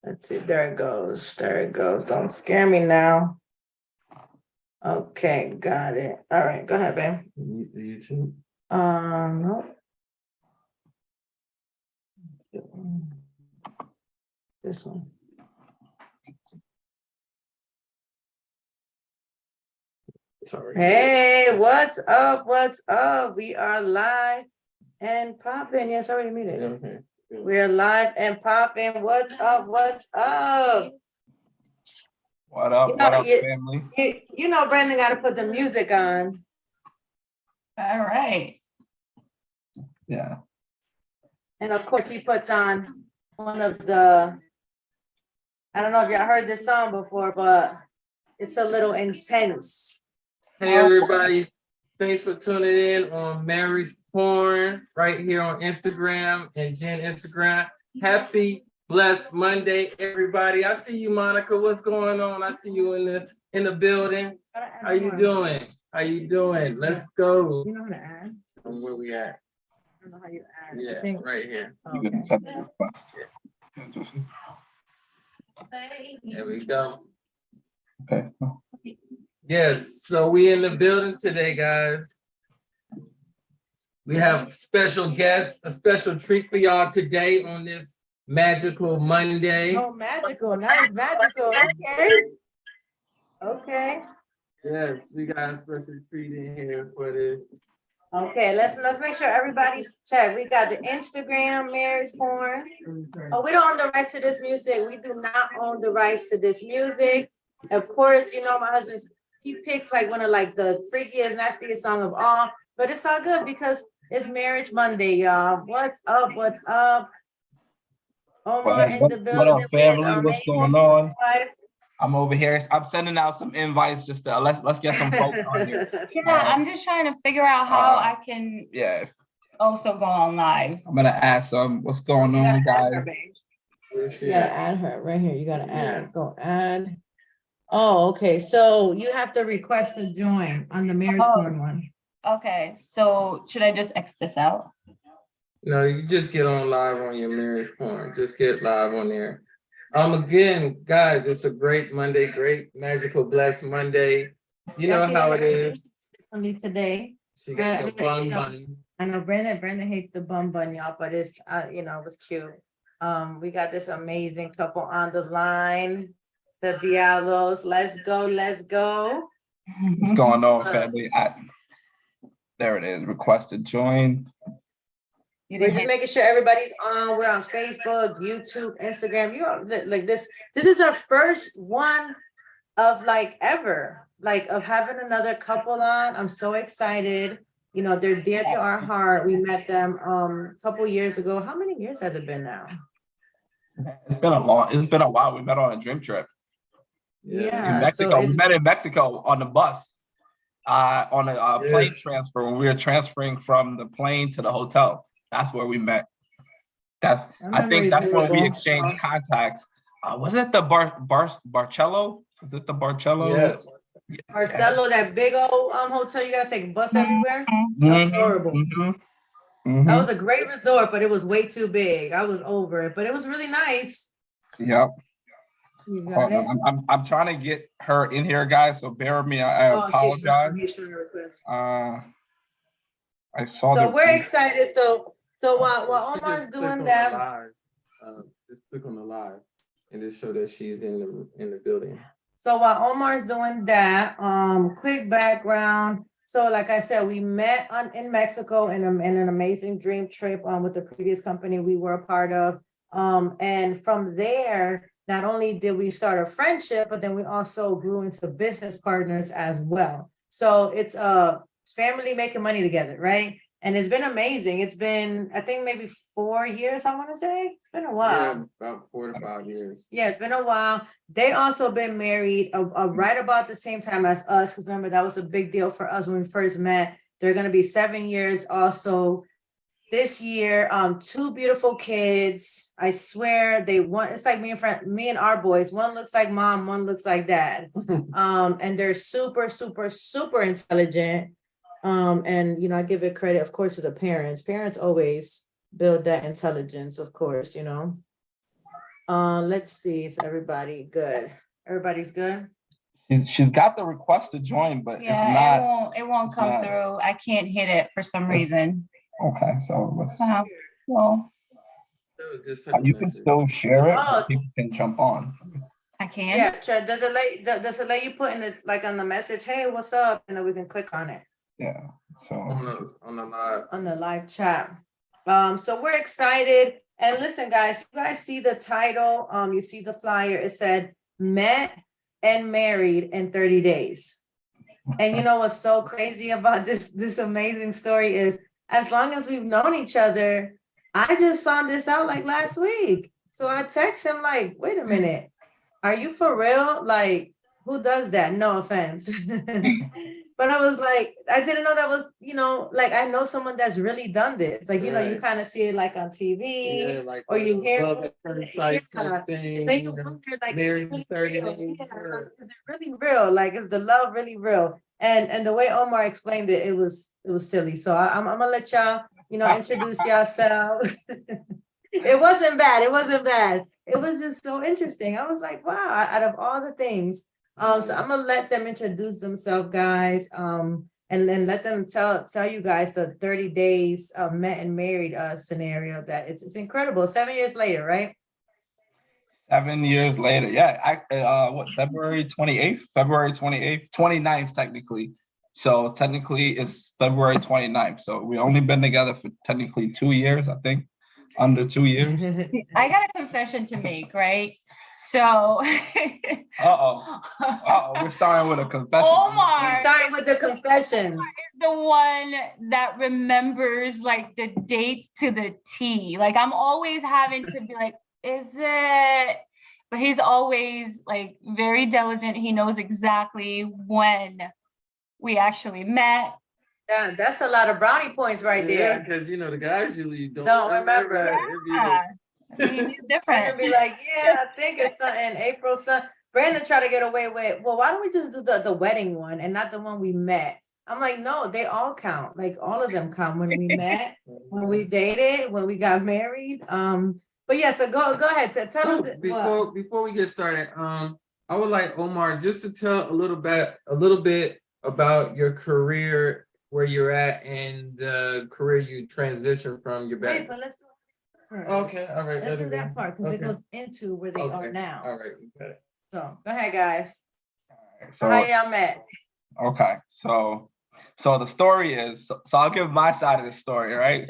Let's see, there it goes, don't scare me now. Okay, got it. All right, go ahead, babe. YouTube. No. This one. Sorry. Hey, what's up? What's up? We are live and popping. Yes, I already muted. Okay. We're live and popping. What's up? What's up? What up? You know, What up, family? You know, Brandon got to put the music on. All right. Yeah. And of course, he puts on one of the, I don't know if y'all heard this song before, but it's a little intense. Hey everybody, thanks for tuning in on Mary's Porn right here on Instagram and Jen Instagram. Happy blessed Monday, everybody. I see you, Monica. What's going on? I see you in the building. How you doing? How you doing? Let's go. You know how to add? Where we at? I don't know how you add. Yeah, I think- right here. You Okay. can accept the request. There we go. Okay. Yes, so we in the building today, guys. We have special guests, a special treat for y'all today on this magical Monday. Oh, magical, nice, magical. Okay. Okay. Yes, we got a special treat in here for this. Okay, let's make sure everybody's checked. We got the Instagram Marriage Porn. Oh, we don't own the rights to this music. We do not own the rights to this music. Of course, you know, my husband's, he picks like one of like the freakiest, nastiest song of all, but it's all good because it's Marriage Monday, y'all. What's up? What's up? Omar in the building. What up, with his family? What's amazing going on? wife. I'm over here. I'm sending out some invites just to let's get some folks on here. Yeah, I'm just trying to figure out how I can Yeah, also go on live. I'm gonna ask some. What's going on, guys? You gotta add her right here. You gotta add, go add. Oh, okay. So you have to request to join on the Marriage Oh. Porn one. Okay, so should I just X this out? No, you just get on live on your Marriage Porn. Just get live on there. Again, guys, it's a great Monday, great magical blessed Monday. You know how it is. Only today. She got the bun Yeah. bun. I know Brandon hates the bun bun, y'all, but it's, you know, it was cute. We got this amazing couple on the line, the Diablos. Let's go, let's go. What's going on, family? There it is. Request to join. You We're didn't just hit- making sure everybody's on. We're on Facebook, YouTube, Instagram. You are like this. This is our first one of like ever, like of having another couple on. I'm so excited. You know, they're dear to our heart. We met them a couple years ago. How many years has it been now? It's been a while. We met on a dream trip Yeah. in Mexico. So We met in Mexico on the bus, on a plane Yes. transfer when we were transferring from the plane to the hotel. That's where we met. I think memory's that's when we vivid, exchanged so- contacts. Was it the Barcello? Was it the Barcello? Yes. Marcelo, that big old hotel, you gotta take a bus everywhere. Mhm, That was horrible. mhm, mhm. That was a great resort, but it was way too big. I was over it, but it was really nice. Yep. You got Hold it? on. I'm trying to get her in here, guys. So bear with me. I Oh, she's not. apologize. He's trying to request. I saw So the. we're excited. So while Omar's Just click doing on that, the live. Just click on the live and just show that she's in the building. so while Omar's doing that, quick background. So like I said, we met in Mexico in an amazing dream trip with the previous company we were a part of. And from there, not only did we start a friendship, but then we also grew into business partners as well. So it's a family making money together, right? And it's been amazing. It's been, I think maybe 4 years, I want to say. It's been a while. Yeah, about 4 to 5 years. Yeah, it's been a while. They also been married right about the same time as us, because remember, that was a big deal for us when we first met. They're gonna be 7 years also this year. 2 beautiful kids. I swear it's like me and our boys. One looks like mom, one looks like dad. And they're super, super, super intelligent. And you know, I give it credit, of course, to the parents. Parents always build that intelligence, of course, you know. Let's see, is everybody good? Everybody's good? She's got the request to join, but it's Yeah, not. it won't it's come not- through. I can't hit it for some It's- reason. Okay, so let's. Well, Just type a You can message. still share it, Oh, but people can jump on. I can. Yeah, does it let you put in the, like on the message, hey, what's up? And then we can click on it Yeah. So On the live. on the live chat. So we're excited. And listen, guys, you guys see the title, you see the flyer, it said met and married in 30 days. And you know what's so crazy about this amazing story is, as long as we've known each other, I just found this out like last week. So I text him like, wait a minute, are you for real? Like, who does that? No offense. But I was like, I didn't know that was, like I know someone that's really done this. Like, you Right. kind of see it like on TV. Yeah, like or you hear love it, at first sight yeah, type thing, Then you you know, wonder, like, married is in it 30 really real? days, Yeah, sure. like, is it really real? Like, is the love really real? And the way Omar explained it, it was silly. So I'm gonna let y'all, introduce yourself. It wasn't bad. It wasn't bad. It was just so interesting. I was like, wow, out of all the things. So I'm gonna let them introduce themselves, guys. And then let them tell you guys the 30 days met and married scenario that it's incredible. 7 years later, right? 7 years later, yeah. What, February 28th? February 28th, 29th technically. So technically it's February 29th. So we only been together for technically 2 years, I think, under 2 years. I got a confession to make, right? So. Uh-oh, we're starting with a confession. Omar He's starting with the confessions. is the one that remembers like the dates to the T. Like I'm always having to be like, is it? But he's always like very diligent. He knows exactly when we actually met. Yeah, that's a lot of brownie points right Yeah, there. because the guys usually Don't remember. It'd be like, Yeah. He's Brandon different. be like, yeah, I think it's something April. Brandon tried to get away with, well, why don't we just do the wedding one and not the one we met? I'm like, no, they all count. Like all of them count when we met, when we dated, when we got married. But yeah, so go ahead. Tell them before we get started, I would like Omar just to tell a little bit about your career, where you're at, and the career you transitioned from your Wait, back. but let's do it first. Okay, all right. Let's do that part because it Okay. goes into where they are Okay, now. all right, we got it. So go ahead, guys. So, How y'all met? okay, so the story is, so I'll give my side of the story, right?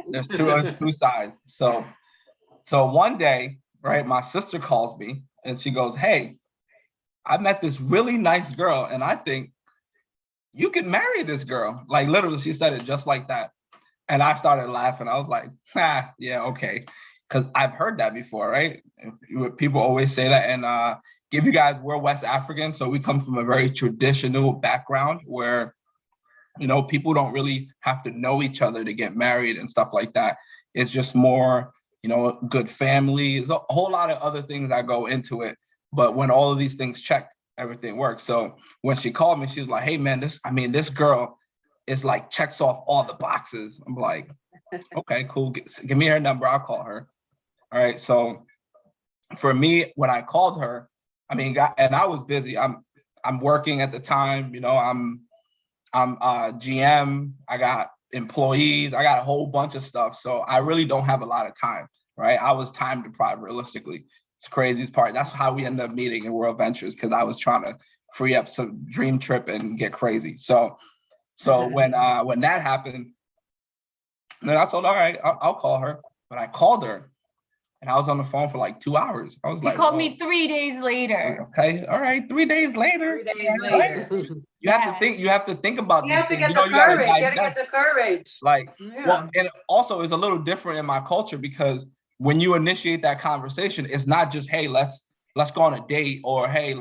There's two sides. So one day, right, my sister calls me and she goes, hey, I met this really nice girl and I think you can marry this girl. Like literally, she said it just like that. And I started laughing. I was like, yeah, okay. Because I've heard that before, right? People always say that. And give you guys, we're West African. So we come from a very traditional background where, people don't really have to know each other to get married and stuff like that. It's just more, good family. There's a whole lot of other things that go into it. But when all of these things check, everything works. So when she called me, she was like, hey man, this girl is like checks off all the boxes. I'm like, okay, cool. Give me her number. I'll call her. All right. So for me, when I called her, and I was busy. I'm working at the time, I'm GM. I got employees. I got a whole bunch of stuff. So I really don't have a lot of time, right? I was time deprived realistically. It's craziest part. That's how we ended up meeting in World Ventures, because I was trying to free up some dream trip and get crazy. So when that happened, then I told her, all right, I'll call her. But I called her and I was on the phone for like 2 hours. I was He like, called me 3 days later. okay, all right, 3 days later. 3 days later. You have to think about You these have to things. get the gotta courage. You gotta get digest. the courage. Like, Yeah. well, and also it's a little different in my culture, because when you initiate that conversation, it's not just, hey, let's go on a date, or hey,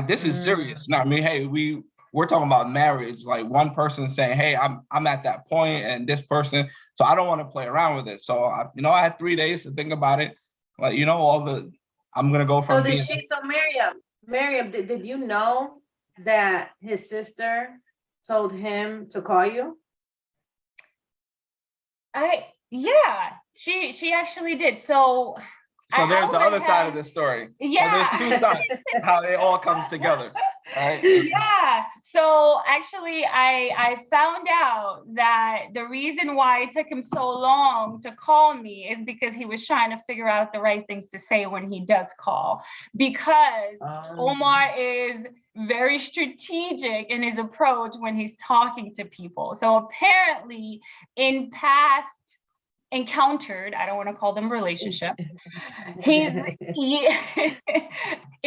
this is serious. Not me. Hey, we're talking about marriage. Like one person saying, hey, I'm at that point, and this person. So I don't want to play around with it. So I had 3 days to think about it. Like, I'm gonna go from. So Miriam, did you know that his sister told him to call you? Yeah, she actually did. So So there's the would other side of have- the story. Yeah. So there's two sides, how it all comes together, right? Yeah. So actually, I found out that the reason why it took him so long to call me is because he was trying to figure out the right things to say when he does call. Because Omar is very strategic in his approach when he's talking to people. So apparently, in past encountered, I don't want to call them relationships, in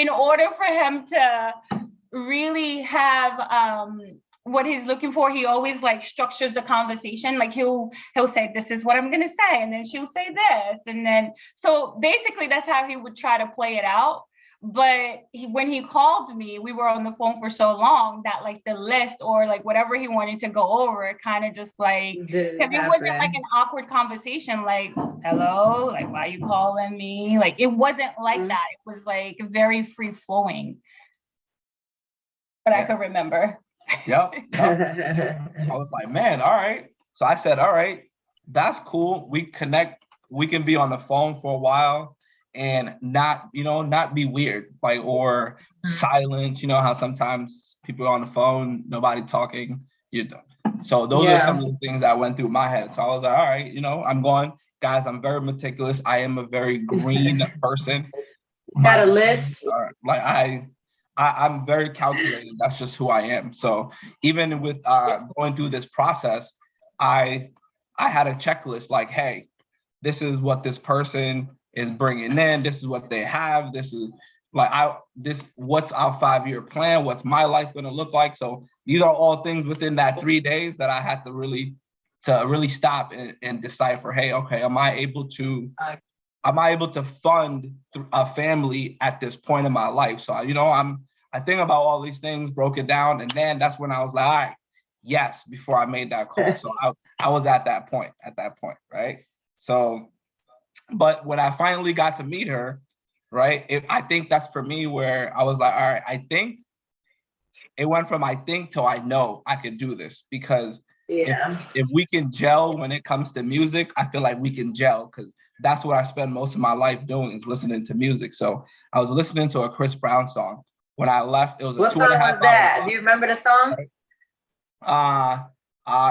order for him to really have what he's looking for, he always like structures the conversation. Like he'll say, this is what I'm gonna say, and then she'll say this, and then so basically that's how he would try to play it out. But when he called me, we were on the phone for so long that like the list or like whatever he wanted to go over, it kind of just like, because it wasn't like an awkward conversation, like, hello, like, why are you calling me? Like, it wasn't like that. It was like very free flowing. But I could remember. Yep. I was like, man, all right. So I said, all right, that's cool. We connect, we can be on the phone for a while and not be weird, like, or silent, how sometimes people are on the phone, nobody talking, So those are some of the things that went through my head. So I was like, all right, I'm going, guys, I'm very meticulous. I am a very green person. Got a list? Like I'm very calculated. That's just who I am. So even with going through this process, I had a checklist like, hey, this is what this person is bringing in. This is what they have. This is like what's our 5-year plan? What's my life going to look like? So these are all things within that 3 days that I had to really stop and decipher. Hey, okay, am I able to fund a family at this point in my life? So I think about all these things, broke it down, and then that's when I was like, all right, yes, before I made that call. So I was at that point, right? So, but when I finally got to meet her, right, I think that's for me where I was like, all right, I think it went from I think to I know I can do this, because if we can gel when it comes to music, I feel like we can gel, because that's what I spend most of my life doing, is listening to music. So I was listening to a Chris Brown song. When I left, it was what song was that? Do you remember the song?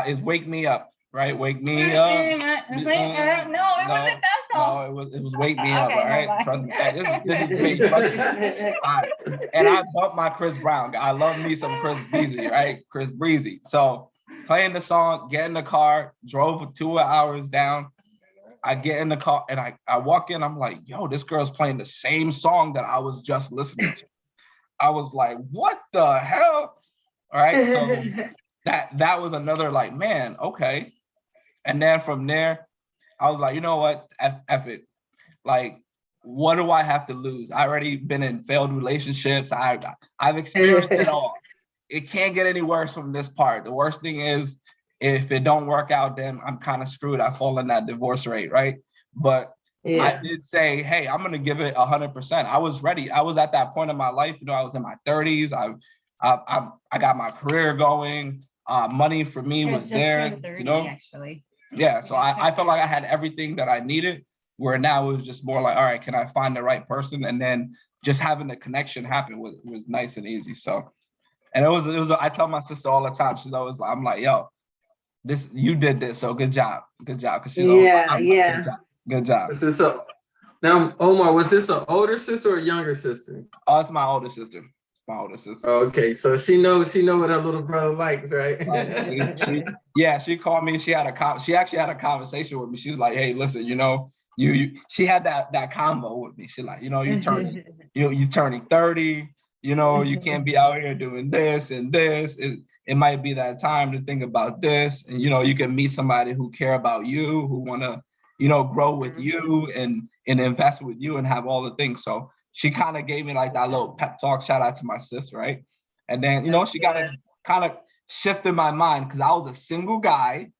Is Wake Me Up, right? Wake Me Up. No, it wasn't that song. No, it was Wake Me Up, Okay, all right? no, Trust me. Hey, this is me. Trust me. All right. And I bumped my Chris Brown. I love me some Chris Breezy, right? Chris Breezy. So playing the song, get in the car, drove for 2 hours down. I get in the car and I walk in, I'm like, yo, this girl's playing the same song that I was just listening to. I was like, what the hell? All right. So that was another like, man, okay. And then from there, I was like, you know what? F it. Like, what do I have to lose? I already been in failed relationships. I've experienced it all. It can't get any worse from this part. The worst thing is if it don't work out, then I'm kind of screwed. I fall in that divorce rate, right? But I did say, hey, I'm gonna give it 100%. I was ready. I was at that point in my life. I was in my 30s. I got my career going. Money for me was there. 30, actually. Yeah. So I felt like I had everything that I needed. Where now it was just more like, all right, can I find the right person? And then just having the connection happen was nice and easy. So, and it was. I tell my sister all the time. She's always like, I'm like, yo, you did this, so good job. Because she's always like, good job. Now, Omar, was this an older sister or a younger sister? Oh, it's my older sister. Okay, so she knows what her little brother likes, right? She called me. She actually had a conversation with me. She was like, hey, listen, she had that convo with me. She like, you turning 30, you can't be out here doing this and this. It might be that time to think about this. And, you can meet somebody who care about you, who want to, grow with you and invest with you and have all the things. So she kind of gave me like that little pep talk. Shout out to my sister, right? And then, she got to kind of shift in my mind, because I was a single guy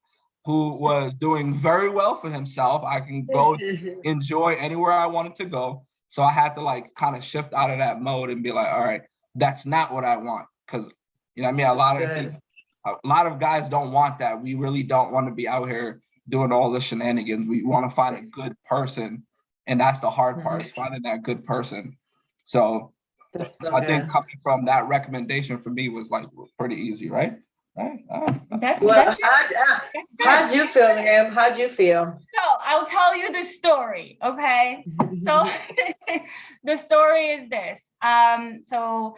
who was doing very well for himself. I can go enjoy anywhere I wanted to go. So I had to like kind of shift out of that mode and be like, all right, that's not what I want. Because, a lot of guys don't want that. We really don't want to be out here doing all the shenanigans. We want to find a good person And that's the hard part, is finding that good person. So, That's so so I think good. coming from that recommendation for me was like pretty easy, right? Right? That's Well, that's how'd you feel, Miriam? How'd you feel? So I'll tell you the story, okay? So the story is this. So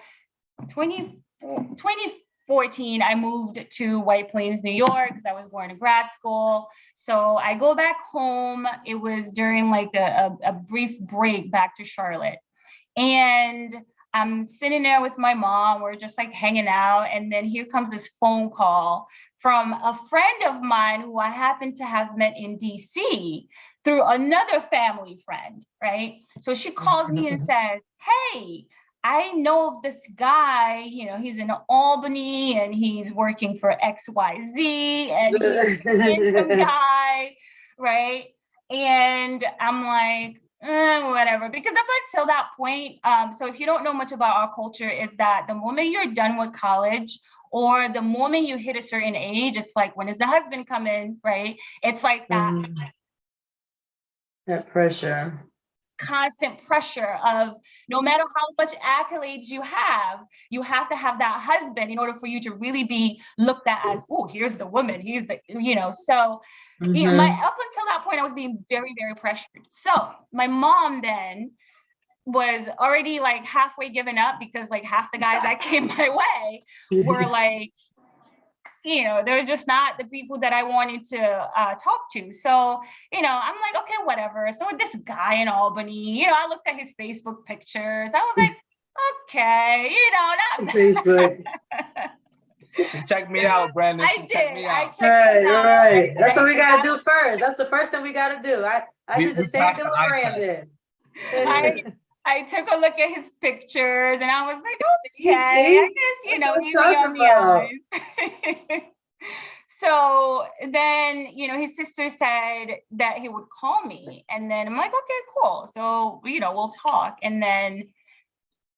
2014, I moved to White Plains, New York, because I was going to grad school. So I go back home. It was during like a brief break back to Charlotte. And I'm sitting there with my mom. We're just like hanging out. And then here comes this phone call from a friend of mine who I happen to have met in DC through another family friend, right? So she calls me and says, hey, I know of this guy, you know, he's in Albany and he's working for XYZ and he's a handsome guy, right? And I'm like, whatever, because up until that point, so if you don't know much about our culture, is that the moment you're done with college or the moment you hit a certain age, it's like, when does the husband come in, right? It's like that That pressure. constant pressure of no matter how much accolades you have to have that husband in order for you to really be looked at as, oh, here's the woman, he's the, you know, so you know, up until that point, I was being very, very pressured. So my mom then was already like halfway given up because like half the guys that came my way were like, you know, they're just not the people that I wanted to talk to. So, you know, I'm like, okay, whatever. So this guy in Albany, you know, I looked at his Facebook pictures. I was like, okay, you know, not Facebook. Check me out, Brandon. I Check did. me I out. checked him out. Right. That's what we gotta do first. That's the first thing we gotta do. I did the We same passed thing the with eye test. Brandon. I took a look at his pictures and I was like, okay, I guess, you know, That's he's what I'm on the talking eyes. So then, you know, his sister said that he would call me. And then I'm like, okay, cool. So, you know, we'll talk. And then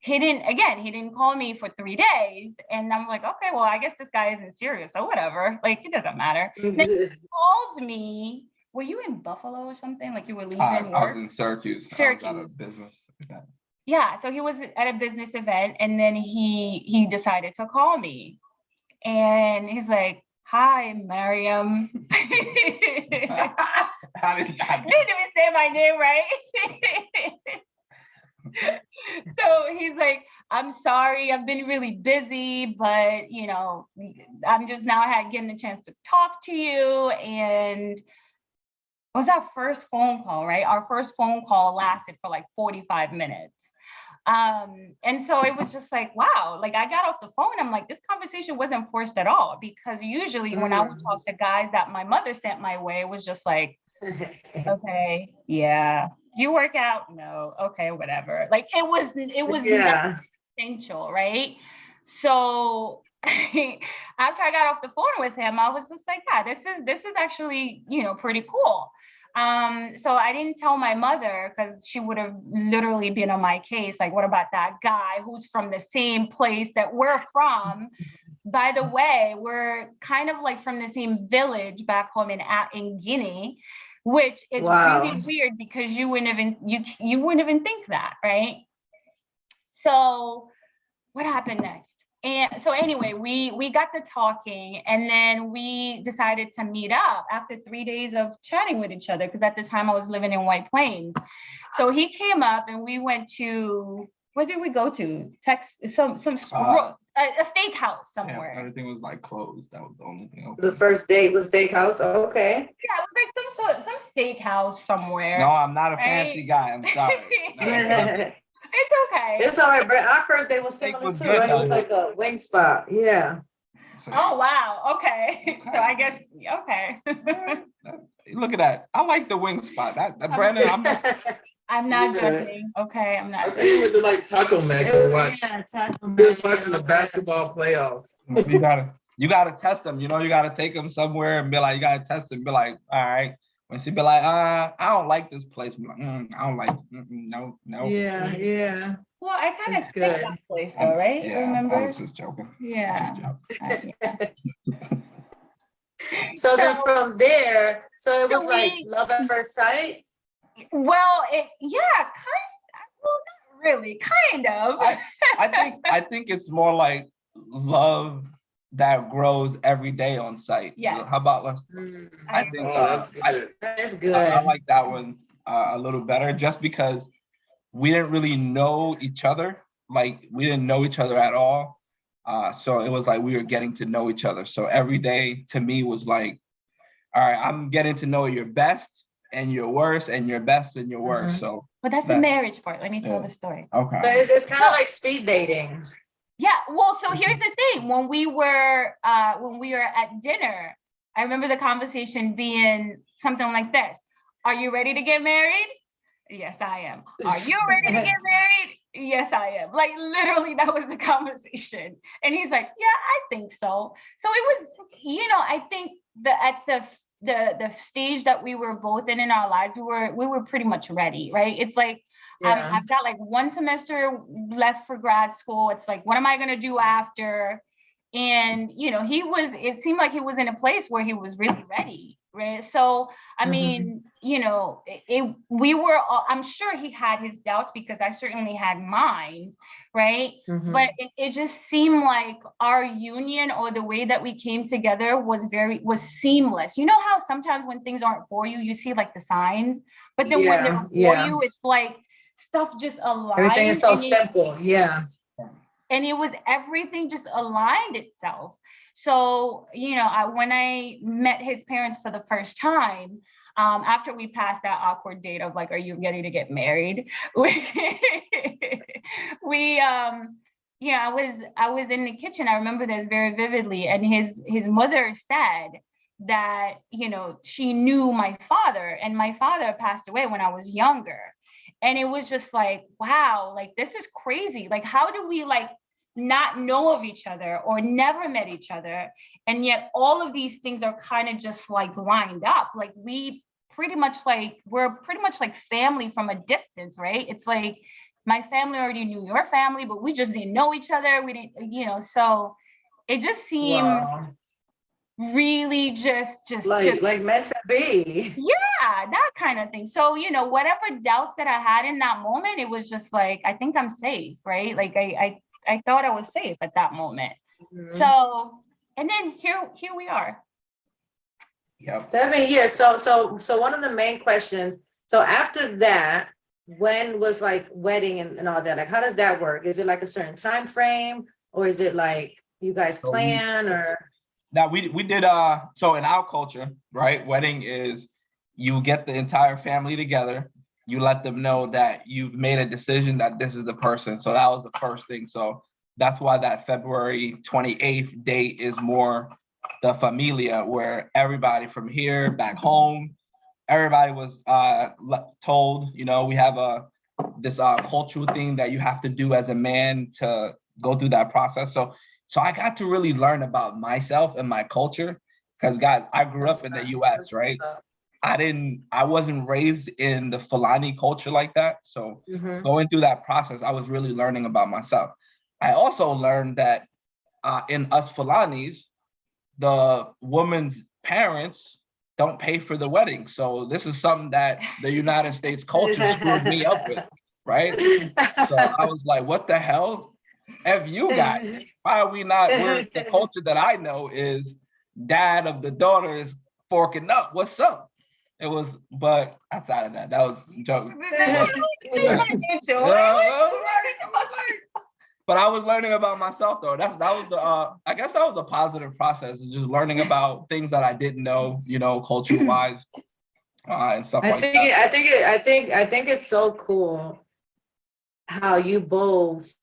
he didn't call me for 3 days. And I'm like, okay, well, I guess this guy isn't serious or whatever. Like, it doesn't matter. Then he called me. Were you in Buffalo or something? Like you were leaving I work? was in Syracuse. I was at a Syracuse. business event. Yeah, so he was at a business event and then he decided to call me. And he's like, hi, Mariam. How did that They didn't even say my name, right? So he's like, I'm sorry, I've been really busy, but you know, I'm just now getting a chance to talk to you. And it was our first phone call, right? Our first phone call lasted for like 45 minutes. And so it was just like, wow, like I got off the phone. I'm like, this conversation wasn't forced at all, because usually when I would talk to guys that my mother sent my way, it was just like, okay, yeah. Do you work out? No. Okay, whatever. Like it was Yeah. essential, right? So after I got off the phone with him, I was just like, yeah, this is actually, you know, pretty cool. So I didn't tell my mother because she would have literally been on my case. Like, what about that guy who's from the same place that we're from? By the way, we're kind of like from the same village back home in Guinea, which is really weird because you wouldn't even think that, right? So what happened next? And so anyway, we got to talking, and then we decided to meet up after 3 days of chatting with each other, because at the time I was living in White Plains. So he came up and we went to, where did we go to? A steakhouse somewhere. Yeah, everything was like closed. That was the only thing open. The first date was steakhouse. Okay. Yeah, it was like some steakhouse somewhere. No, I'm not a fancy guy. I'm sorry. It's okay. It's all right, Brett. Our first date was similar was too, good, right? It was though. like a wing spot. Yeah. Oh wow. Okay. So I guess okay. Look at that. I like the wing spot. That Brandon, I'm not Yeah. judging. Okay, I'm I not think we judging. went to like Taco Mac to watch. Just watching the basketball playoffs. you gotta test them. You know, you gotta take them somewhere and be like, you gotta test them. Be like, all right. When she be like, I don't like this place. Be like, I don't like. No. Yeah, yeah. Well, I kind of That's skipped good. that place though, right? Yeah, Remember? I was just joking. Yeah. So then from there, so it So was like we- love at first sight. Well, well, not really, kind of. I think it's more like love that grows every day on site. Yes. How about let's? I think Oh, that's good. That's good. I like that one a little better, just because we didn't really know each other. Like, we didn't know each other at all. So it was like we were getting to know each other. So every day to me was like, all right, I'm getting to know your best and your worst and your best and your worst. Mhm. So But that's the marriage part. Let me tell Yeah. the story. okay. So it's kind of like speed dating. Yeah, well, so here's the thing. When we were at dinner, I remember the conversation being something like this. Are you ready to get married? Yes, I am. Are you ready to get married? Yes, I am. Like, literally, that was the conversation. And he's like, yeah, I think so. So it was, I think at the stage that we were both in our lives, we were pretty much ready, right? It's like, Yeah. I've got like 1 semester left for grad school. It's like, what am I going to do after? And, it seemed like he was in a place where he was really ready. Right. So, I mean, we were, I'm sure he had his doubts, because I certainly had mine. Right. Mhm. But it just seemed like our union, or the way that we came together, was seamless. You know how sometimes when things aren't for you, you see like the signs, but then when they're for you, it's like stuff just aligns. Everything is so simple. Yeah. And it was, everything just aligned itself. So, when I met his parents for the first time, after we passed that awkward date of like, are you ready to get married? I was in the kitchen. I remember this very vividly. And his mother said that, she knew my father, and my father passed away when I was younger. And it was just like, wow, like, this is crazy. Like, how do we like not know of each other or never met each other? And yet all of these things are kind of just like lined up. Like, we're pretty much like family from a distance, right? It's like my family already knew your family, but we just didn't know each other. We didn't, so it just seemed really just like meant to be. Yeah, that kind of thing. So, whatever doubts that I had in that moment, it was just like, I think I'm safe, right? Like, I thought I was safe at that moment. Mhm. So, and then here we are. Yep. 7 years. So one of the main questions. So after that, when was like wedding and all that? Like, how does that work? Is it like a certain time frame, or is it like you guys plan, or? Now we did so in our culture, right? Wedding is, you get the entire family together, you let them know that you've made a decision that this is the person. So that was the first thing. So that's why that February 28th date is more the familia, where everybody from here back home, everybody was told, we have this cultural thing that you have to do as a man to go through that process. So I got to really learn about myself and my culture, because guys, I grew up in the US, right? I wasn't raised in the Fulani culture like that. So going through that process, I was really learning about myself. I also learned that in us Fulanis, the woman's parents don't pay for the wedding. So this is something that the United States culture screwed me up with, right? So I was like, what the hell? F you guys, why are we not? The culture that I know is dad of the daughter is forking up. What's up? It was, but outside of that, that was a joke. But I was learning about myself though. That was the I guess that was a positive process, is just learning about things that I didn't know, culture wise, and stuff like that. I think it's so cool how you both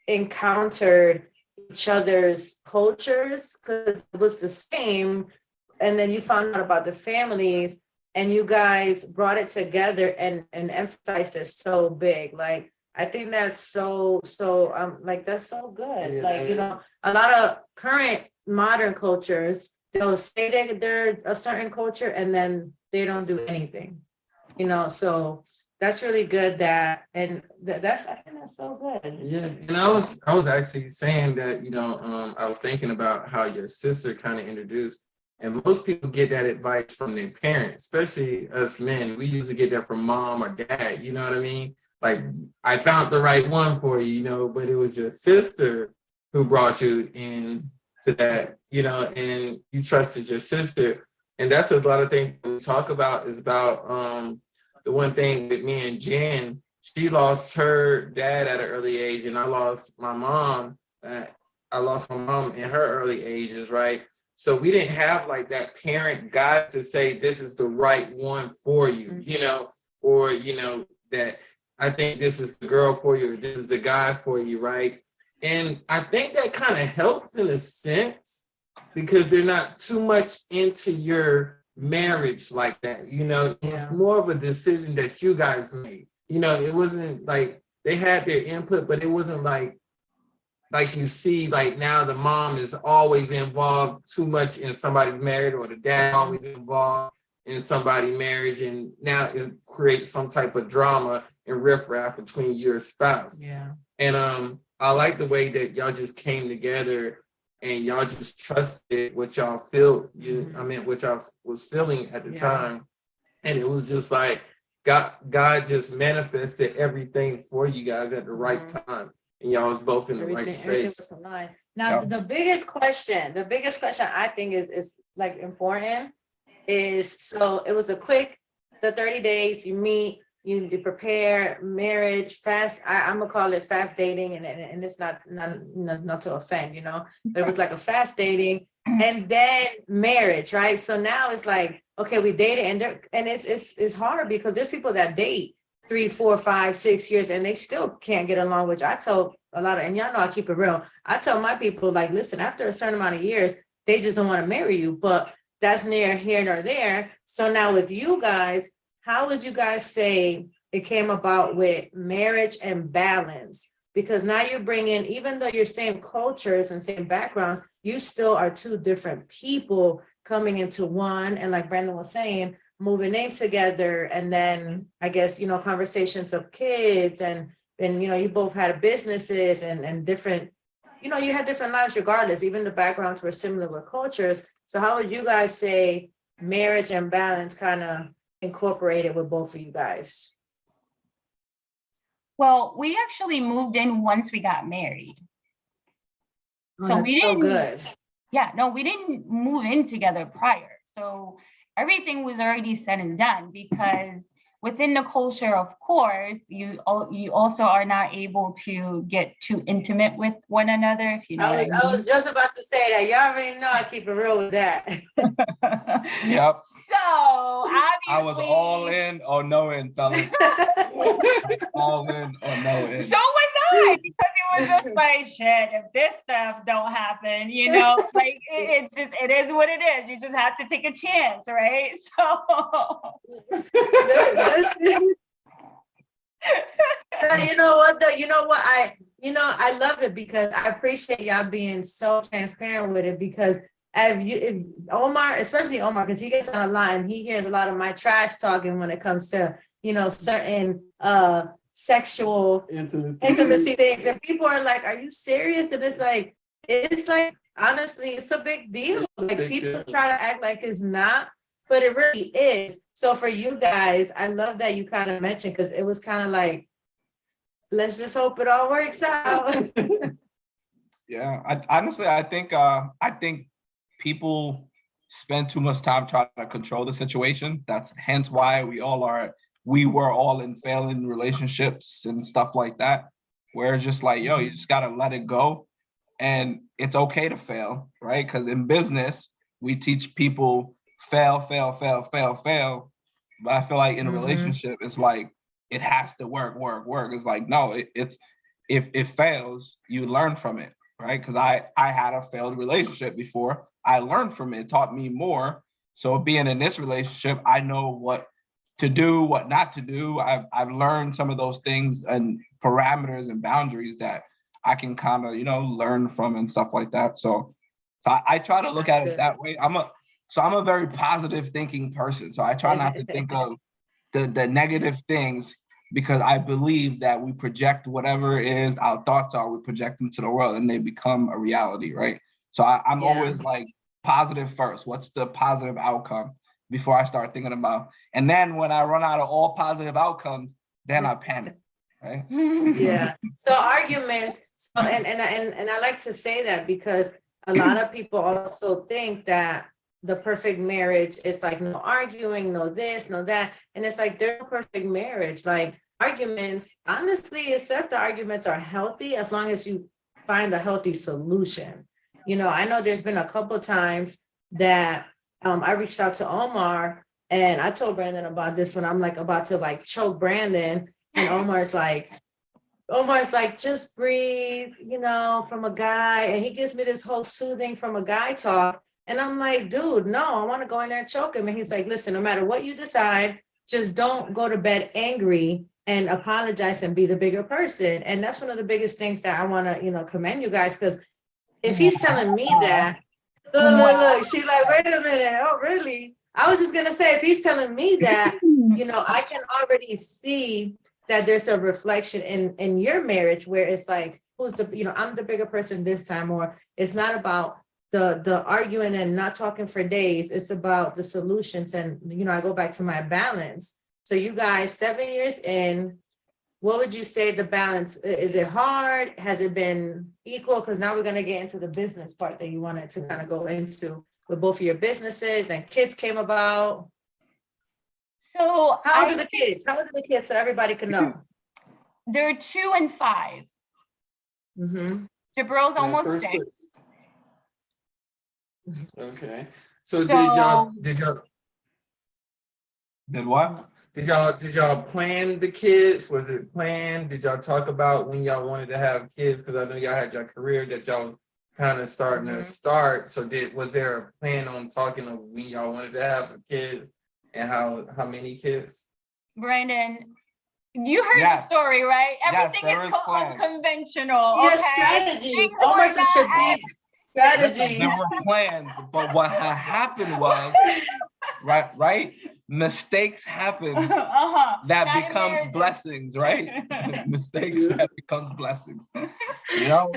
encountered each other's cultures, because it was the same, and then you found out about the families, and you guys brought it together and emphasized it so big. Like, I think that's so like, that's so good. Yeah. Like, a lot of current modern cultures, they'll say they're a certain culture and then they don't do anything, so that's really good. I think that's so good. Yeah, and I was actually saying that, I was thinking about how your sister kind of introduced And most people get that advice from their parents, especially us men. We usually get that from mom or dad, you know what I mean? Like, I found the right one for you, you know, but it was your sister who brought you in to that, you know, and you trusted your sister. And that's a lot of things we talk about is about the one thing with me and Jen, she lost her dad at an early age, and I lost my mom. I lost my mom in her early ages, right? So we didn't have like that parent guide to say this is the right one for you, you know, or you know that I think this is the girl for you, or this is the guy for you, right? And I think that kind of helps in a sense because they're not too much into your marriage like that, you know. It's more of a decision that you guys made. You know, it wasn't like they had their input, but it wasn't like you see, like now the mom is always involved too much in somebody's marriage, or the dad always involved in somebody's marriage, and now it creates some type of drama and riffraff between your spouse. Yeah. And I like the way that y'all just came together and y'all just trusted what y'all feel. What y'all was feeling at the time, and it was just like God just manifested everything for you guys at the right time. And y'all was both in the right space. Now, the biggest question I think is like important is, so it was a quick, the 30 days you meet, you prepare marriage fast. I'm gonna call it fast dating, and it's not to offend, you know, but it was like a fast dating and then marriage, right? So now it's like, okay, we dated, and it's hard because there's people that date 3, 4, 5, 6 years, and they still can't get along, which I tell a lot of, and y'all know I keep it real. I tell my people, like, listen, after a certain amount of years, they just don't want to marry you, but that's neither here nor there. So now with you guys, how would you guys say it came about with marriage and balance? Because now you're bringing, even though you're same cultures and same backgrounds, you still are two different people coming into one. And like Brandon was saying, moving in together, and then I guess, you know, conversations of kids, and you know, you both had businesses and different, you know, you had different lives regardless, even the backgrounds were similar with cultures. So how would you guys say marriage and balance kind of incorporated with both of you guys? Well, we actually moved in once we got married. So we didn't. Good. Yeah, no, we didn't move in together prior. So everything was already said and done, because within the culture, of course, you also are not able to get too intimate with one another, if you know what I mean. I was just about to say that. Y'all already know I keep it real with that. Yep. So obviously, I was all in or no in, fellas. All in or no in. So was I, because it was just like, shit, if this stuff don't happen, you know, like it is what it is. You just have to take a chance, right? So you know what though? You know what? I love it because I appreciate y'all being so transparent with it, because if Omar, especially Omar, because he gets on a line, he hears a lot of my trash talking when it comes to, you know, certain sexual intimacy things, and people are like, are you serious? And it's like honestly, it's a big deal. Like, people try to act like it's not, but it really is. So for you guys, I love that you kind of mentioned, because it was kind of like, let's just hope it all works out. Yeah, I think people spend too much time trying to control the situation. That's hence why we were all in failing relationships and stuff like that, where it's just like, yo, you just gotta let it go, and it's okay to fail, right? Because in business, we teach people fail. But I feel like in a relationship, it's like it has to work. It's like, no, it's if it fails, you learn from it, right? Because I had a failed relationship before. I learned from it, taught me more. So being in this relationship, I know what to do, what not to do. I've learned some of those things and parameters and boundaries that I can kind of, you know, learn from and stuff like that. So I try to look at it that way. I'm a very positive thinking person. So I try not to think of the negative things, because I believe that we project whatever it is our thoughts are, we project them to the world and they become a reality, right? So I'm always like positive first? What's the positive outcome before I start thinking about? And then when I run out of all positive outcomes, then I panic, right? Yeah. So arguments, so, and I like to say that because a lot of people also think that the perfect marriage is like no arguing, no this, no that. And it's like there's no perfect marriage. Like arguments, honestly, it says the arguments are healthy as long as you find a healthy solution. You know, I know there's been a couple times that I reached out to Omar and I told Brandon about this when I'm like about to like choke Brandon. And Omar's like, just breathe, you know, from a guy. And he gives me this whole soothing from a guy talk. And I'm like, dude, no, I want to go in there and choke him. And he's like, listen, no matter what you decide, just don't go to bed angry and apologize and be the bigger person. And that's one of the biggest things that I want to, you know, commend you guys. Because if he's telling me that, look, she's like, wait a minute. Oh, really? I was just going to say, if he's telling me that, you know, I can already see that there's a reflection in your marriage where it's like, who's the, you know, I'm the bigger person this time, or it's not about the arguing and not talking for days. It's about the solutions. And, you know, I go back to my balance. So you guys, 7 years in, what would you say the balance, is it hard? Has it been equal? Because now we're going to get into the business part that you wanted to kind of go into with both of your businesses, and kids came about. So How old are the kids? How old are the kids so everybody can know? they're 2 and 5. Mm-hmm. Jabril's Yeah, almost first 6. Okay. So So- did Did what? y'all plan the kids? Was it planned? Did y'all talk about when y'all wanted to have kids? Because I know y'all had your career that y'all was kind of starting to start. So was there a plan on talking of when y'all wanted to have kids and how many kids? Brandon, you heard Yes. the story, right? Yes, Everything there is is plans. unconventional. Yeah, Okay? strategy. Things Almost were a not strategies. There were plans, but what had happened was, right? Mistakes happen uh-huh. that Not in becomes marriages. blessings, right? Mistakes that becomes blessings. You know?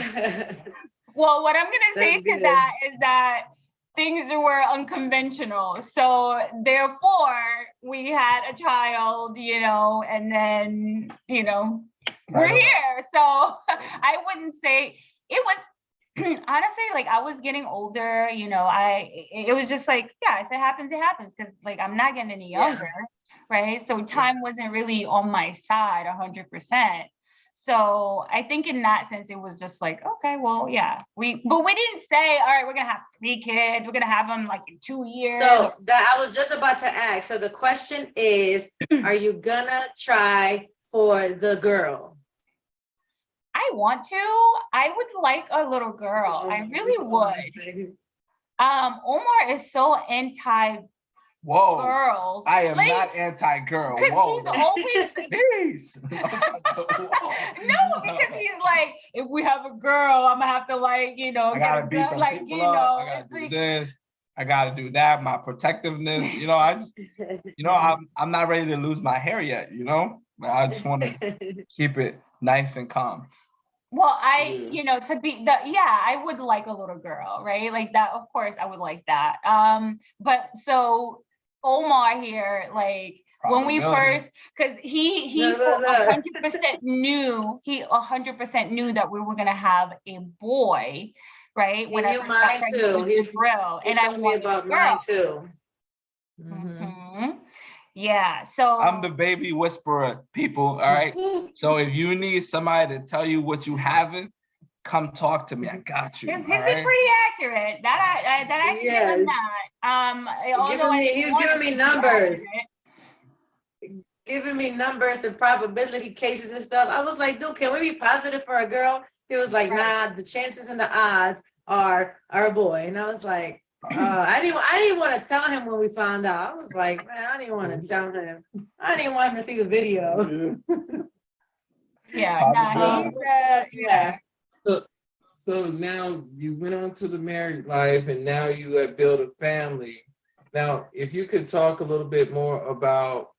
Well, what I'm gonna say That's to good. that is that things were unconventional. So therefore, we had a child, you know, and then, you know, we're Right. here. So I wouldn't say it was honestly, like I was getting older, you know, it was just like, yeah, if it happens, it happens. Cause like I'm not getting any Yeah. younger, right? So time wasn't really on my side 100%. So I think in that sense, it was just like, okay, well, yeah, but we didn't say, all right, we're gonna have 3 kids, we're gonna have them like in 2 years. So that I was just about to ask. So the question is, are you gonna try for the girl? I want to. I would like a little girl. I really would. Omar is so anti-girls. Whoa. I am Like, not anti-girl. because Whoa. he's always Jeez. no, because he's like, if we have a girl, I'm gonna have to like, you know, I gotta get a beat gun, some like, people you up. know, I gotta it's do like, this. I gotta do that. My protectiveness. You know, I'm not ready to lose my hair yet. You know, I just want to keep it nice and calm. well, Yeah. you know, I would like a little girl, right? Like that, of course, I would like that. But so Omar here, like when we Probability. first, because he No. 100% knew, he 100% knew that we were gonna have a boy, right? And you mine too. Jabril, He and I told me wanted a about girl. mine too. Mhm. Mhm. Yeah, so I'm the baby whisperer, people. All right. So if you need somebody to tell you what you haven't, come talk to me. I got you. he's all been right? pretty accurate. That I can give him Yes. that. Although He was giving me numbers. Giving me numbers and probability cases and stuff. I was like, dude, can we be positive for a girl? He was like, nah, the chances and the odds are a boy. And I was like, I didn't want to tell him when we found out. I was like, man, I didn't want to tell him. I didn't want him to see the video. Yeah, nah, he's Yeah. So now you went on to the married life and now you have built a family. Now, if you could talk a little bit more about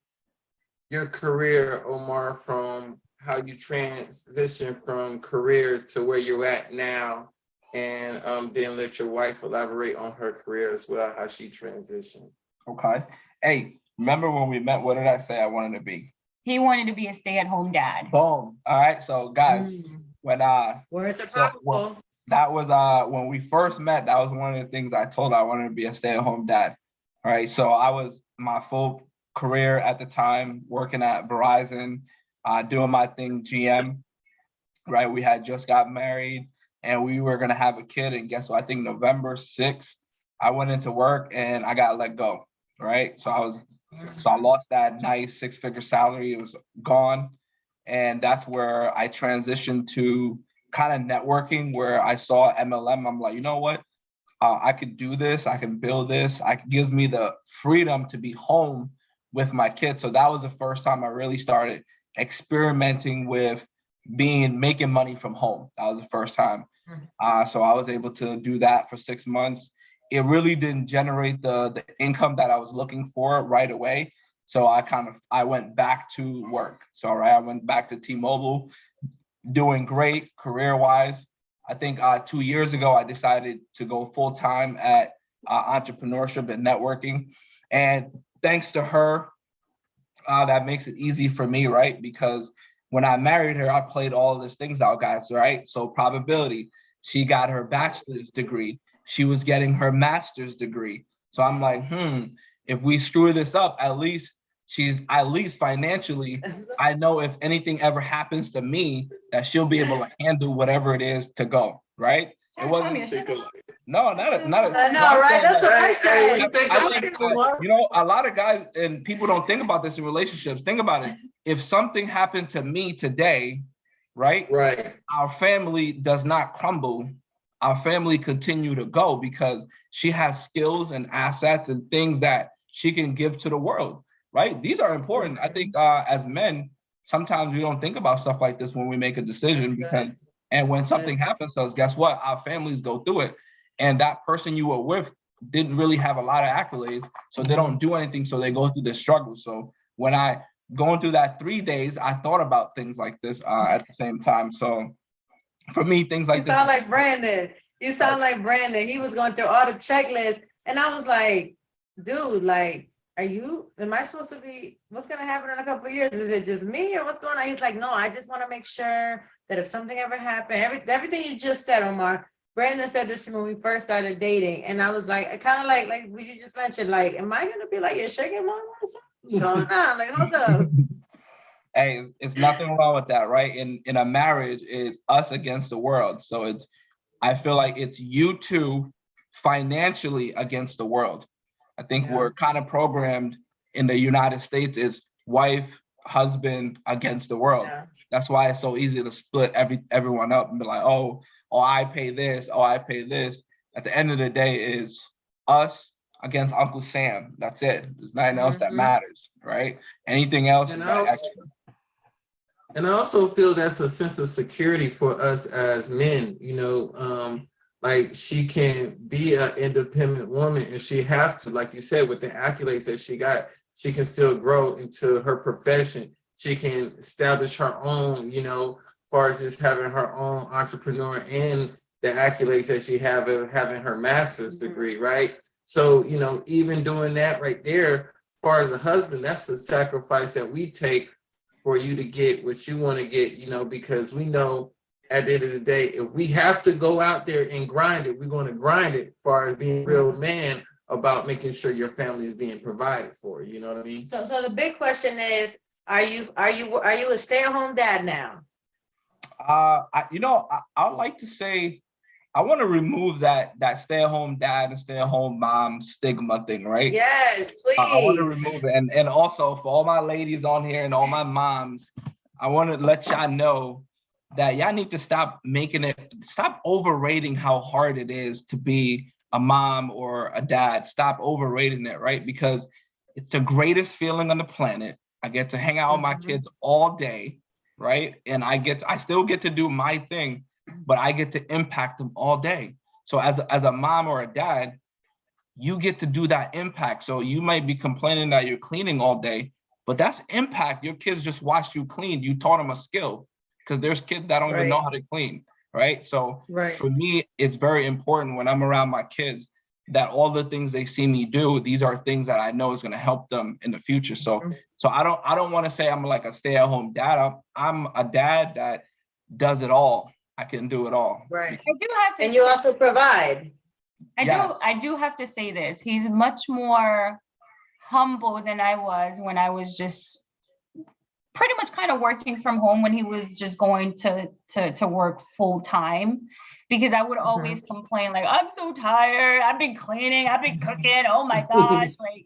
your career, Omar, from how you transitioned from career to where you're at now, and then let your wife elaborate on her career as well, how she transitioned. Okay. Hey, remember when we met, what did I say I wanted to be? He wanted to be a stay-at-home dad. Boom. All right. So guys, when Words are so powerful. that was when we first met, that was one of the things I told her I wanted to be a stay-at-home dad. All right. So I was my full career at the time working at Verizon, doing my thing, GM. Right. We had just got married and we were gonna have a kid. And guess what? I think November 6th, I went into work and I got let go. Right. So I lost that nice 6-figure salary. It was gone. And that's where I transitioned to kind of networking, where I saw MLM. I'm like, you know what? I could do this. I can build this. It gives me the freedom to be home with my kids. So that was the first time I really started experimenting with making money from home. That was the first time. So I was able to do that for 6 months. It really didn't generate the income that I was looking for right away. So I went back to work. So I went back to T-Mobile, doing great career-wise. I think 2 years ago, I decided to go full-time at entrepreneurship and networking. And thanks to her, that makes it easy for me, right? Because when I married her, I played all of these things out, guys, right? So probability, she got her bachelor's degree. She was getting her master's degree. So I'm like, if we screw this up, at least financially, I know if anything ever happens to me, that she'll be able to handle whatever it is to go, right? It wasn't. No, not a. No, right? That's what I said. I think a lot of guys and people don't think about this in relationships. Think about it. If something happened to me today, right? Our family does not crumble. Our family continue to go because she has skills and assets and things that she can give to the world, right? These are important. I think as men, sometimes we don't think about stuff like this when we make a decision and when something happens to us, guess what? Our families go through it. And that person you were with didn't really have a lot of accolades, so they don't do anything, so they go through the struggle. So when going through that 3 days, I thought about things like this at the same time. So for me, things like this. You sound like Brandon. You sound like Brandon. He was going through all the checklists, and I was like, dude, like, am I supposed to be, what's going to happen in a couple of years? Is it just me or what's going on? He's like, no, I just want to make sure that if something ever happened, everything you just said, Omar, Brandon said this when we first started dating. And I was like, kind of like what you just mentioned, like, am I going to be like your sugar mama or something? What's going on? Like, hold up. Hey, it's nothing wrong with that, right? In a marriage, it's us against the world. So I feel like it's you two financially against the world. I think we're kind of programmed in the United States is wife, husband against the world. Yeah. That's why it's so easy to split everyone up and be like, oh, I pay this, I pay this. At the end of the day, is us against Uncle Sam. That's it. There's nothing else that matters, right? Anything else is extra. And I also feel that's a sense of security for us as men, like she can be an independent woman and she have to, like you said, with the accolades that she got, she can still grow into her profession. She can establish her own, as far as just having her own entrepreneur and the accolades that she have of having her master's degree, right? So, even doing that right there, as far as a husband, that's the sacrifice that we take for you to get what you want to get, because we know at the end of the day, if we have to go out there and grind it, we're going to grind it as far as being a real man about making sure your family is being provided for. You know what I mean? So the big question is, are you a stay-at-home dad now? I like to say, I want to remove that stay-at-home dad and stay-at-home mom stigma thing, right? Yes, please. I want to remove it. And also for all my ladies on here and all my moms, I want to let y'all know that y'all need to stop overrating how hard it is to be a mom or a dad. Stop overrating it, right? Because it's the greatest feeling on the planet. I get to hang out with my kids all day, right? And I still get to do my thing, but I get to impact them all day. So as a mom or a dad, you get to do that impact. So you might be complaining that you're cleaning all day, but that's impact. Your kids just watched you clean. You taught them a skill. Because there's kids that don't even know how to clean, right? So Right. for me, it's very important when I'm around my kids that all the things they see me do, these are things that I know is going to help them in the future. So I don't want to say I'm like a stay-at-home dad. I'm a dad that does it all. I can do it all. Right. I do have to And you say- also provide. Yes. I do have to say this. He's much more humble than I was when I was just pretty much kind of working from home when he was just going to work full time, because I would always complain like, I'm so tired. I've been cleaning, I've been cooking. Oh my gosh. Like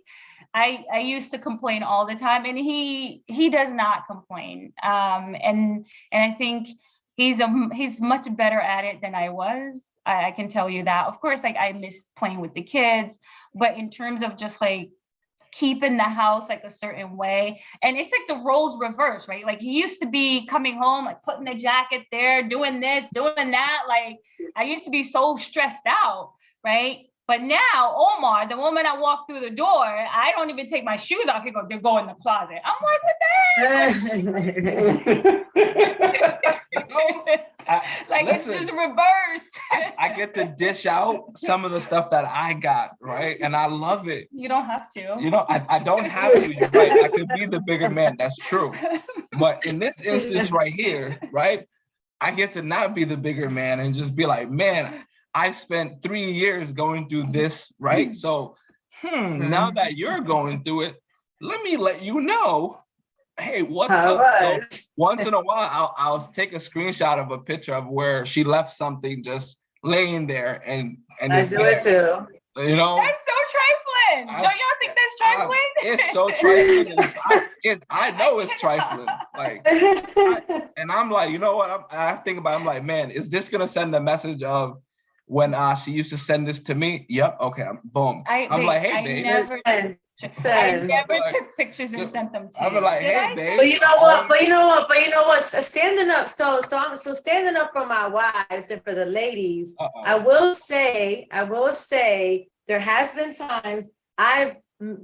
I used to complain all the time, and he does not complain. And I think he's much better at it than I was. I can tell you that. Of course, like I miss playing with the kids, but in terms of just like keeping the house like a certain way, and it's like the roles reverse, right? Like he used to be coming home, like putting the jacket there, doing this, doing that. Like I used to be so stressed out, right? But now Omar, the moment I walk through the door, I don't even take my shoes off. He goes, they go in the closet. I'm like, what the heck? Like it's Listen, just reversed. I get to dish out some of the stuff that I got, right? And I love it. You don't have to. You know, I don't have to. You're right. I could be the bigger man. That's true. But in this instance right here, right, I get to not be the bigger man and just be like, man, I spent 3 years going through this, right? So, now that you're going through it, let me let you know, hey, what's up? So once in a while, I'll take a screenshot of a picture of where she left something just laying there, and I it's do there, it too. you know. That's so trifling. Don't y'all think that's trifling? It's so trifling. I know it's trifling. Like, and I'm like, you know what? I think about it, I'm like, man, is this gonna send a message of when she used to send this to me? Yep. Okay. Boom. I'm like, hey, babe. I never took pictures and sent them to you. I'm like, Did hey, I? babe. But you know what? But you know what? Standing up. So I'm standing up for my wives and for the ladies. I will say, there has been times I've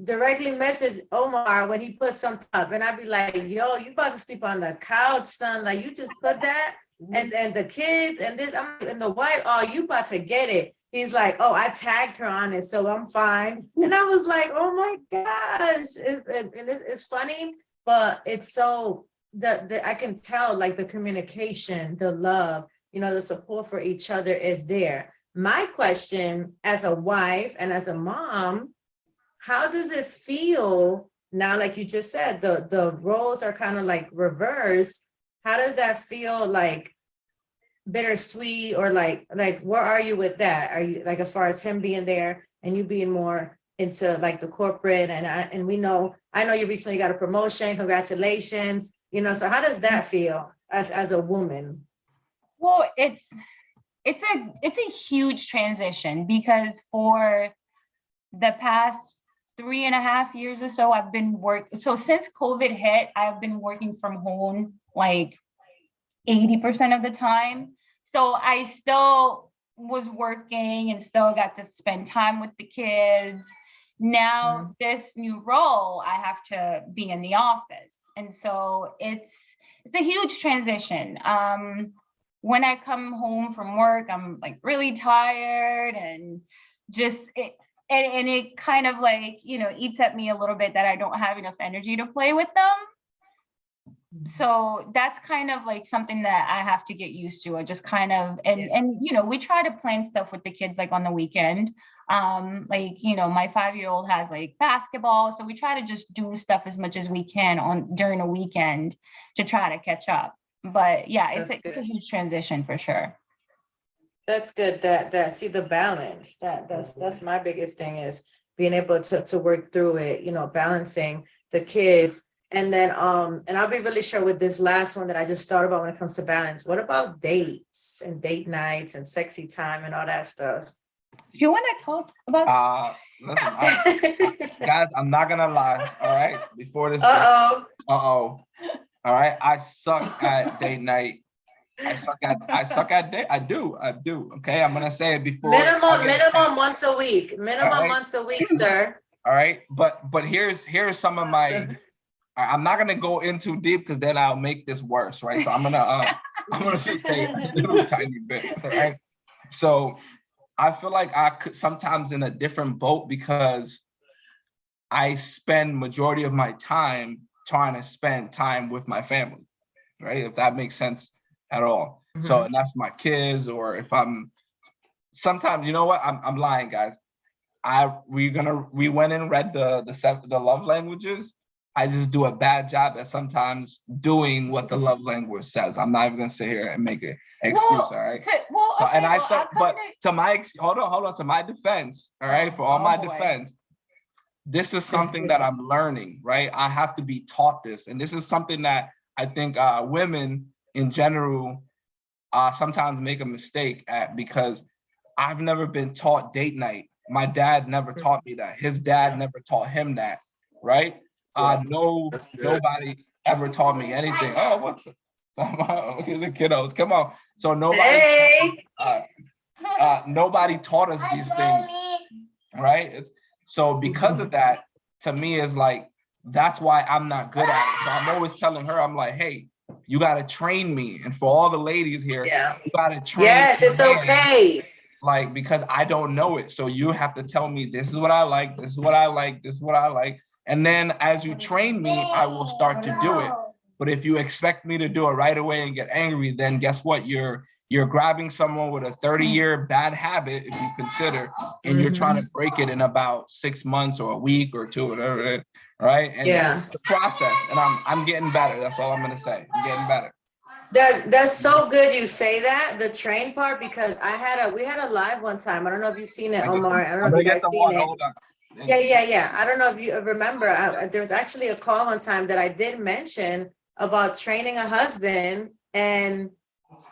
directly messaged Omar when he put something up, and I'd be like, yo, you about to sleep on the couch, son? Like you just put that, and the kids and this, and the wife, oh, you about to get it. He's like, oh, I tagged her on it, so I'm fine. And I was like, oh my gosh. It's funny, but it's so, I can tell like the communication, the love, the support for each other is there. My question as a wife and as a mom, how does it feel now, like you just said, the roles are kind of like reversed. How does that feel, like bittersweet, or like where are you with that? Are you like, as far as him being there and you being more into like the corporate, and I know you recently got a promotion, congratulations, so how does that feel as a woman? Well, it's a huge transition, because for the past 3.5 years or so, I've been so since COVID hit, I've been working from home like 80% of the time. So I still was working and still got to spend time with the kids. Now this new role, I have to be in the office. And so it's a huge transition. When I come home from work, I'm like really tired, and just it kind of like, eats at me a little bit that I don't have enough energy to play with them. So that's kind of like something that I have to get used to. I just kind of, and we try to plan stuff with the kids like on the weekend. My 5-year-old has like basketball, so we try to just do stuff as much as we can during a weekend to try to catch up. But yeah, it's a huge transition for sure. That's good. That see the balance. That's my biggest thing, is being able to work through it. Balancing the kids. And then, and I'll be really sure with this last one that I just thought about when it comes to balance. What about dates and date nights and sexy time and all that stuff? You want to talk about? Listen, guys, I'm not gonna lie. All right, before this. All right, I suck at date night. I suck at date. I do. Okay, I'm gonna say it before. Minimum once a week. Minimum once a week, sir. All right, but here's some of my. I'm not gonna go in too deep, because then I'll make this worse, right? So I'm gonna I'm gonna just say a little tiny bit, right? So I feel like I could sometimes in a different boat because I spend majority of my time trying to spend time with my family, right? If that makes sense at all. So, and that's my kids, or if I'm sometimes, you know what? I'm lying, guys. We went and read the love languages. I just do a bad job at sometimes doing what the love language says. I'm not even gonna sit here and make an excuse, all right? And I said, but to my hold on, to my defense, all right, for all my defense, this is something that I'm learning, right? I have to be taught this, and this is something that I think women in general sometimes make a mistake at, because I've never been taught date night. My dad never taught me that. His dad never taught him that, right? Nobody ever taught me anything. Oh, what's look at the kiddos? Come on. So nobody taught us these things, right? So because of that, to me is like, that's why I'm not good at it. So I'm always telling her, I'm like, hey, you gotta train me. And for all the ladies here, you gotta train. Yes, it's okay. Like, because I don't know it. So you have to tell me, this is what I like, this is what I like, this is what I like. And then as you train me, I will start to do it. But if you expect me to do it right away and get angry, then guess what? You're grabbing someone with a 30-year bad habit, if you consider, and you're trying to break it in about 6 months or a week or two, whatever it is, right? And it's a process, and I'm getting better. That's all I'm gonna say. I'm getting better. That's so good you say that, the train part, because we had a live one time. I don't know if you've seen it, Omar. I don't know if you guys seen it. Yeah. I don't know if you remember. There was actually a call one time that I did mention about training a husband, and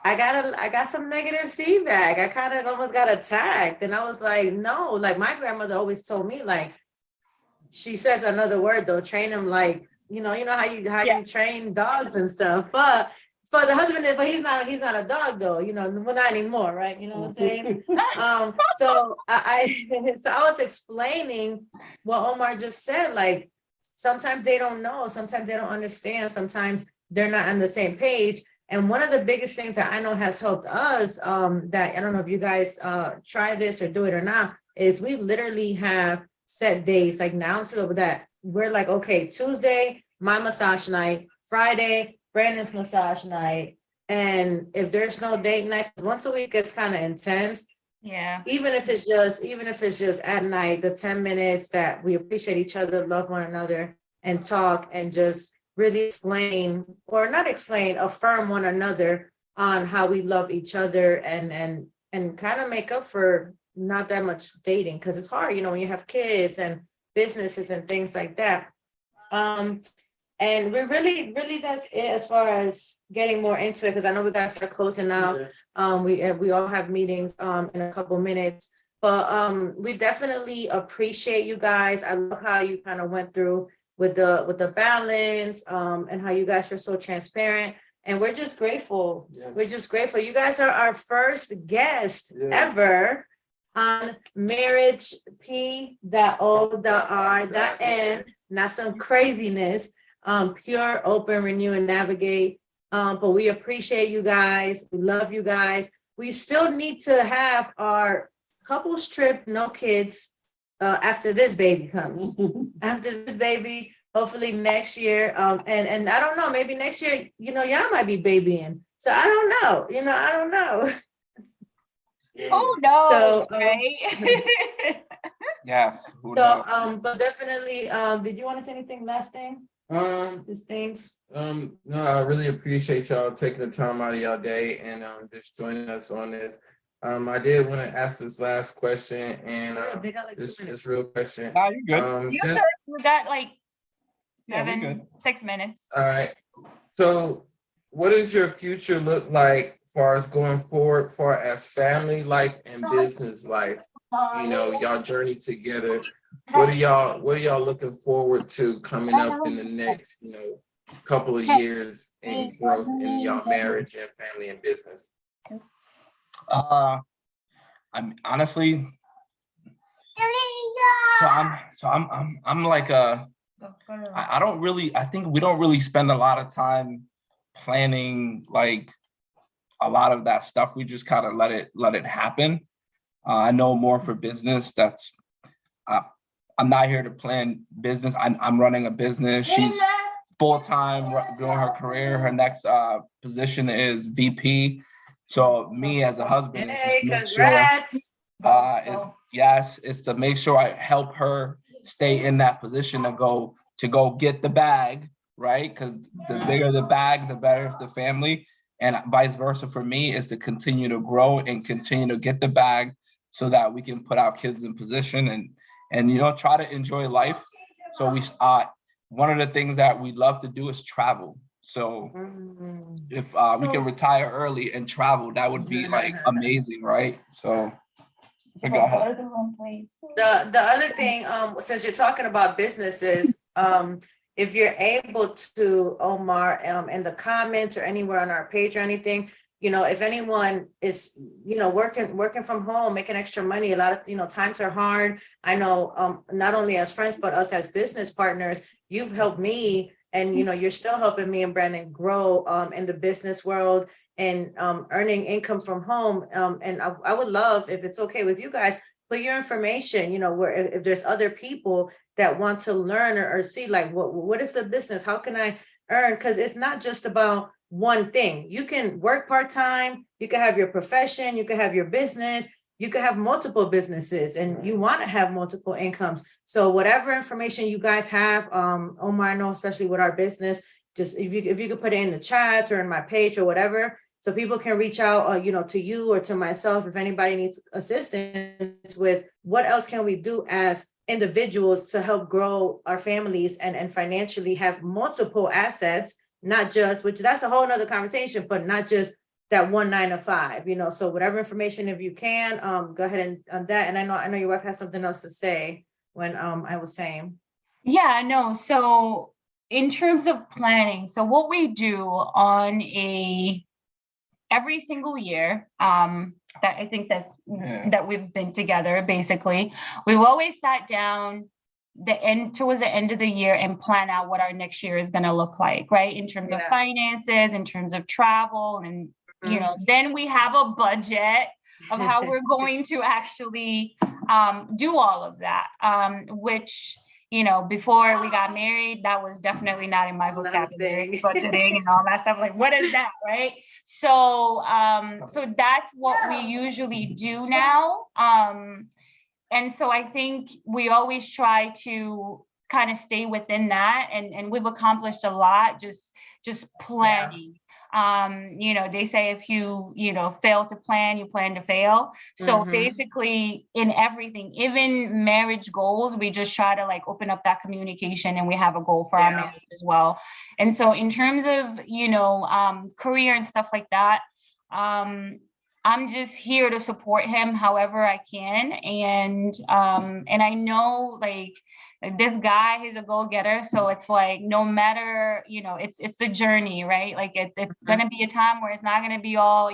I got some negative feedback. I kind of almost got attacked, and I was like, no, like my grandmother always told me, like, she says another word though, train him like, you know how you train dogs and stuff, but for the husband, but he's not a dog though, well, not anymore, right? You know what I'm saying? So I was explaining what Omar just said, like, sometimes they don't know, sometimes they don't understand, sometimes they're not on the same page. And one of the biggest things that I know has helped us, that I don't know if you guys try this or do it or not, is we literally have set days, like now to that we're like, okay, Tuesday, my massage night, Friday, Brandon's massage night. And if there's no date night, once a week, it's kind of intense. Yeah. Even if it's just at night, the 10 minutes that we appreciate each other, love one another, and talk, and just really affirm one another on how we love each other, and kind of make up for not that much dating, because it's hard, when you have kids and businesses and things like that. And we're really, that's it as far as getting more into it, because I know we got to start closing out. We all have meetings in a couple minutes, but we definitely appreciate you guys. I love how you kind of went through with the balance, and how you guys were so transparent. And we're just grateful. Yes. We're just grateful. You guys are our first guest ever on Marriage P.O.R.N. Not some craziness. Pure, open, renew, and navigate. But we appreciate you guys. We love you guys. We still need to have our couples trip, no kids, after this baby comes. After this baby, hopefully next year. And I don't know, maybe next year, y'all might be babying. So I don't know. I don't know. Oh no. So, right? Yes. So, but definitely, did you want to say anything? Last thing? Just things. No, I really appreciate y'all taking the time out of y'all day and just joining us on this. I did want to ask this last question, and this real question. Nah, you're good. You got like 6 minutes. All right. So, what does your future look like far as going forward, far as family life and business life? Y'all journey together. What are y'all looking forward to coming up in the next, couple of years in growth in y'all marriage and family and business? I'm honestly, I'm like I think we don't really spend a lot of time planning like a lot of that stuff, we just kind of let it happen. I know more for business. I'm not here to plan business. I'm running a business. She's full-time growing her career. Her next position is VP. So me as a husband is just Hey, make sure it's to make sure I help her stay in that position to go get the bag, right? Because the bigger the bag, the better for the family. And vice versa for me is to continue to grow and continue to get the bag so that we can put our kids in position and try to enjoy life. So one of the things that we love to do is travel. So if we can retire early and travel, that would be like amazing, right? So go ahead. The other thing, since you're talking about businesses, if you're able to, Omar, in the comments or anywhere on our page or anything, if anyone is, working from home, making extra money, a lot of, times are hard. I know, not only as friends, but us as business partners, you've helped me and, you're still helping me and Brandon grow, in the business world and, earning income from home. And I would love, if it's okay with you guys, put your information, where if there's other people that want to learn or see like, what is the business? How can I earn? Because it's not just about one thing. You can work part-time, you can have your profession, you can have your business, you can have multiple businesses and you want to have multiple incomes. So whatever information you guys have, Omar, I know, especially with our business, just if you could put it in the chats or in my page or whatever, so people can reach out, to you or to myself if anybody needs assistance with what else can we do as individuals to help grow our families and financially have multiple assets, not just, which that's a whole nother conversation, but not just that 1 9 to 5, so whatever information, if you can, go ahead and on that. And I know your wife has something else to say when I was saying. Yeah, no. So in terms of planning, so what we do on every single year, that I think that we've been together, basically, we've always sat down towards the end of the year and plan out what our next year is going to look like, right? In terms of finances, in terms of travel, and then we have a budget of how we're going to actually do all of that, which before we got married, that was definitely not in my vocabulary, budgeting and all that stuff. Like, what is that, right? So that's what we usually do now. And so I think we always try to kind of stay within that, and we've accomplished a lot just planning. They say if you fail to plan, you plan to fail. So basically in everything, even marriage goals, we just try to like open up that communication, and we have a goal for our marriage as well. And so in terms of, career and stuff like that, I'm just here to support him however I can. And I know like this guy, he's a go-getter. So it's like, no matter, it's a journey, right? Like it's going to be a time where it's not going to be all,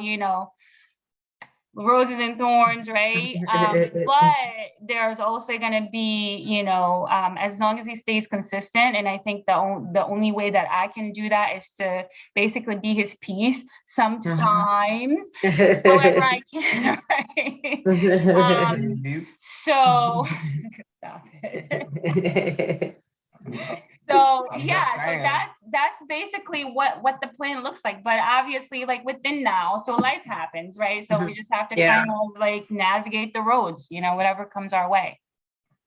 roses and thorns, right? But there's also going to be, as long as he stays consistent. And I think the only way that I can do that is to basically be his piece sometimes, however I can, right? So stop it. So that's basically what the plan looks like. But obviously, like within now, so life happens, right? So we just have to kind of like navigate the roads, whatever comes our way.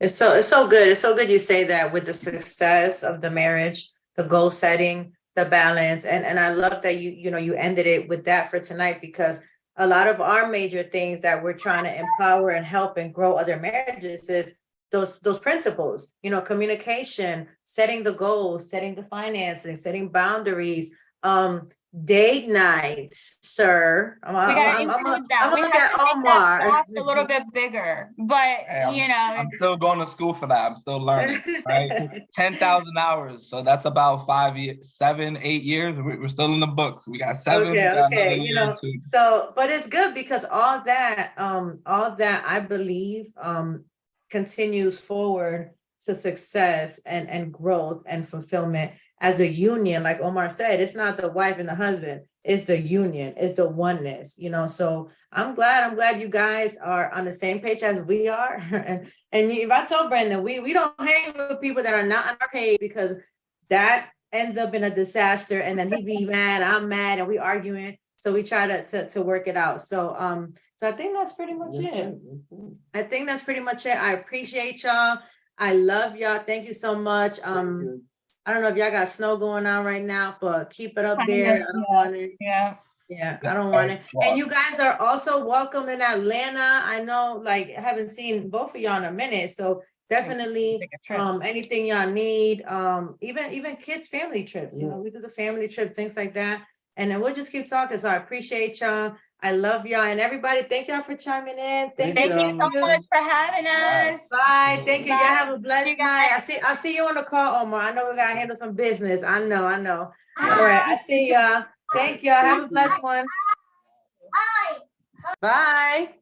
It's so good. It's so good you say that with the success of the marriage, the goal setting, the balance, and I love that you ended it with that for tonight, because a lot of our major things that we're trying to empower and help and grow other marriages is those principles, communication, setting the goals, setting the financing, setting boundaries, date nights, sir. I'm gonna look at Omar. That's a little bit bigger, but I'm still going to school for that. I'm still learning, right? 10,000 hours. So that's about 5 years, 7, 8 years. We're still in the books. We got 7. Okay. So, but it's good because all that I believe, continues forward to success and growth and fulfillment. as a union, like Omar said, it's not the wife and the husband, it's the union, it's the oneness, you know. So I'm glad you guys are on the same page as we are. And if I told Brandon, we don't hang with people that are not on our page, because that ends up in a disaster, and then he be mad, I'm mad, and we arguing. So we try to work it out. So so I think that's pretty much it. I think that's pretty much it. I appreciate y'all. I love y'all. Thank you so much. I don't know if y'all got snow going on right now, but keep it up Kind there. of, I don't want it. Yeah. Yeah, I don't want it. And you guys are also welcome in Atlanta. I know, like, I haven't seen both of y'all in a minute, so definitely, Take a trip. anything y'all need, even kids' family trips, you know, we do the family trip, things like that. And then we'll just keep talking. So I appreciate y'all. I love y'all, and everybody, thank y'all for chiming in. Thank Thank you you. so much for having us. Bye. Thank you. Y'all Bye. have a blessed You guys. night. I'll see you on the call, Omar. I know we gotta handle some business. I know. All right. I see y'all. Thank y'all. Have a blessed one. Bye.